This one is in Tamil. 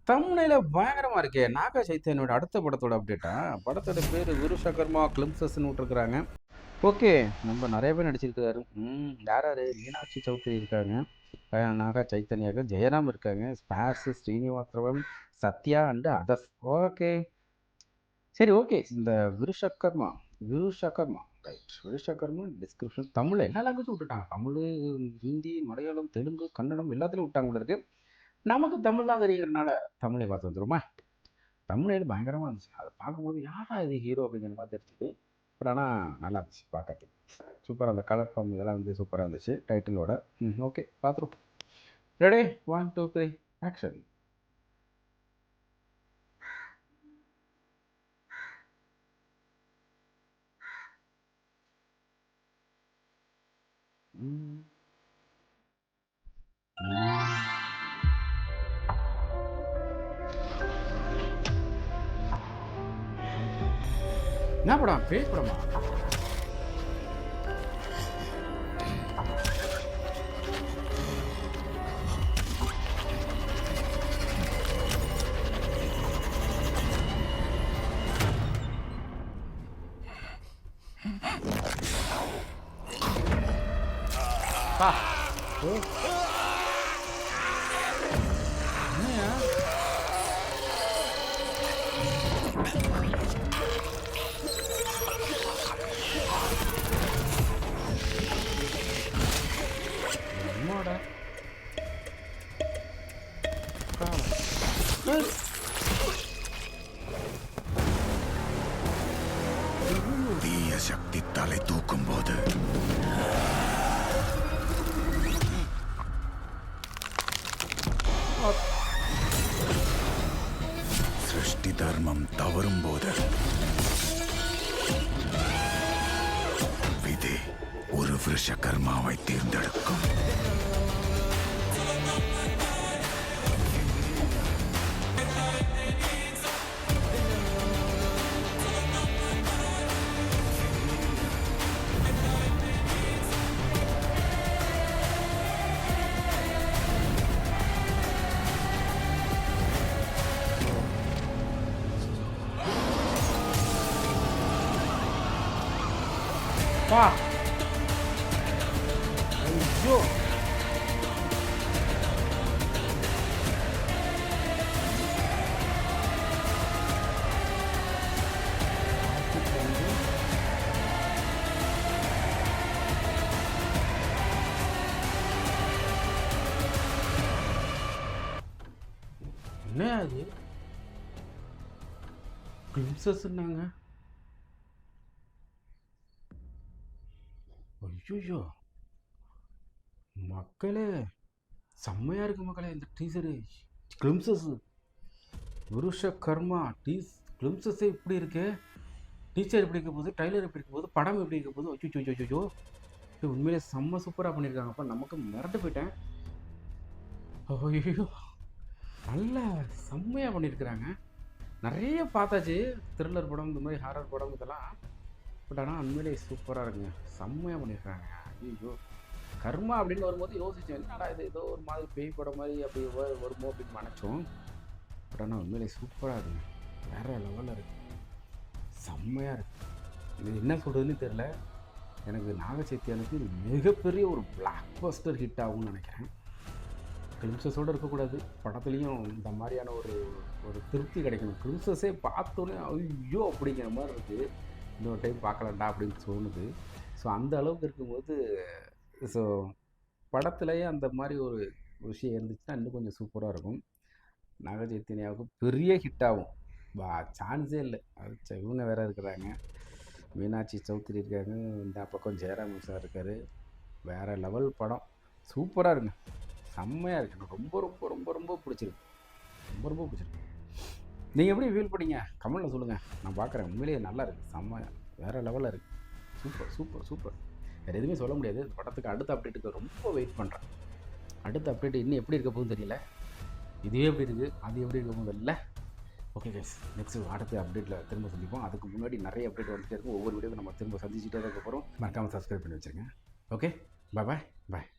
தம்ப்நெயில பயங்கரமா இருக்கே! நாக சைத்தன்யாவோட அடுத்த படத்தோட அப்டேட்டா? படத்தோட பேரு விருஷகர்மா கிளிம்சஸ்ன்னு விட்டுருக்காங்க. ஓகே. நம்ம நெறைய பேர் நடிச்சிருக்காரு. யார் யாரு? மீனாட்சி சௌத்ரி இருக்காங்க. நாக சைத்தன்யாக்கு, ஜெயராம் இருக்காங்க. ஸ்பார்ஸ், Srinivasa Rao, Satya and others. Okay. சரி ஓகே. இந்த விருஷகர்மா விருஷகர்மா ரைட். விருஷகர்மா டிஸ்கிரிப்ஷன் தமிழ்ல எல்லா லாங்குவேஜும் விட்டுட்டாங்க. தமிழு, ஹிந்தி, மலையாளம், தெலுங்கு, கன்னடம் எல்லாத்துலயும் விட்டாங்க போல இருக்கு. நமக்கு தமிழ் தான் தெரியுங்கிறனால தமிழை பார்த்து வந்துருமா. தமிழ் பயங்கரமாக இருந்துச்சு. அதை பார்க்கும்போது யாரா இது ஹீரோ அப்படிங்கிற மாதிரி தெரிஞ்சுது. பட் ஆனால் நல்லா இருந்துச்சு பார்க்கறதுக்கு. சூப்பராக அந்த கலர் ஃபார்ம் இதெல்லாம் வந்து சூப்பராக இருந்துச்சு டைட்டிலோட. ஓகே பார்த்துருப்போம். Ready 1 2 3 action. என்ன படம்? பேய் படமா? பா என்னையா என்னோட தீய சக்தி தலை தூக்கும் போது சிருஷ்டி தர்மம் தவறும் போது விதி ஒரு விருஷகர்மாவை தேர்ந்தெடுக்கும். பா ஐயோ என்ன அது? கிளிம்சஸ்ன்னாங்க. ஐயோ மக்களே செம்மையா இருக்கு மக்களே இந்த டீசரு. கிளிம்சஸ் விருஷகர்மா கிளிம்சஸே இப்படி இருக்கு. டீச்சர் எப்படி இருக்க போகுது, ட்ரைலர் எப்படி இருக்க போகுது, படம் எப்படி இருக்க போகுது. அச்சோ உண்மையிலே செம்ம சூப்பராக பண்ணியிருக்காங்கப்பா. நமக்கு மிரண்டு போயிட்டேன். ஐயோ நல்லா செம்மையாக பண்ணியிருக்கிறாங்க. நிறைய பார்த்தாச்சு த்ரில்லர் படம், இந்த மாதிரி ஹாரர் படம் இதெல்லாம். பட் ஆனால் உண்மையிலே சூப்பராக இருக்குங்க. செம்மையாக பண்ணியிருக்காங்க. ஐயோ கர்மா அப்படின்னு வரும்போது யோசித்தேன், என்னடா இது ஏதோ ஒரு மாதிரி பேய் படம் மாதிரி அப்படி வருமோ அப்படின்னு நினச்சோம். பட் ஆனால் உண்மையிலே சூப்பராக இருக்குங்க. வேறு லெவலில் இருக்குது. செம்மையாக இருக்குது. இது என்ன சொல்கிறதுன்னு தெரில. எனக்கு நாகச்சைத்தியானுக்கு இது மிகப்பெரிய ஒரு பிளாக் பஸ்டர் ஹிட் ஆகும்னு நினைக்கிறேன். கிளிம்சஸோடு இருக்கக்கூடாது, படத்துலேயும் இந்த மாதிரியான ஒரு திருப்தி கிடைக்கணும். கிளிம்சஸே பார்த்தோன்னே ஐயோ அப்படிங்கிற மாதிரி இருக்குது. இன்னொரு டைம் பார்க்கலாம்டா அப்படின்னு தோணுது. ஸோ அந்த அளவுக்கு இருக்கும்போது ஸோ படத்துலேயே அந்த மாதிரி ஒரு விஷயம் இருந்துச்சுன்னா இன்னும் கொஞ்சம் சூப்பராக இருக்கும். நாகச்சைத்தன்யாவுக்கு பெரிய ஹிட் ஆகும். சான்ஸே இல்லை. அது இவங்க வேறு இருக்கிறாங்க, மீனாட்சி சௌத்ரி இருக்காங்க, இந்த பக்கம் ஜெயராம் சார் இருக்கார். வேறு லெவல் படம். சூப்பராக இருக்குங்க. செம்மையாக இருக்கு. எனக்கு ரொம்ப ரொம்ப ரொம்ப ரொம்ப பிடிச்சிருக்கு. ரொம்ப ரொம்ப பிடிச்சிருக்கு. நீங்கள் எப்படி ஃபீல் பண்ணீங்க கமெண்ட்டில் சொல்லுங்கள். நான் பார்க்குறேன். உண்மையிலேயே நல்லா இருக்குது. செம்ம வேறு லெவலில் இருக்குது. Super super super. வேறு எதுவுமே சொல்ல முடியாது. இந்த படத்துக்கு அடுத்த அப்டேட்டுக்கு ரொம்ப வெயிட் பண்ணுறேன். அடுத்த அப்டேட் இன்னும் எப்படி இருக்க போகுதுன்னு தெரியல. இதுவே எப்படி இருக்குது, அது எப்படி இருக்க போகுது இல்லை. ஓகே கைஸ், நெக்ஸ்ட் அடுத்த அப்டேட்டில் திரும்ப சந்திப்போம். அதுக்கு முன்னாடி நிறைய அப்டேட் வந்துட்டே இருக்கும். ஒவ்வொரு வீடியோவும் நம்ம திரும்ப சந்திச்சுட்டே இருக்க போகிறோம். மறக்காமல் சப்ஸ்கிரைப் பண்ணி வச்சுருங்க. ஓகே, பாய் பாய் பாய்.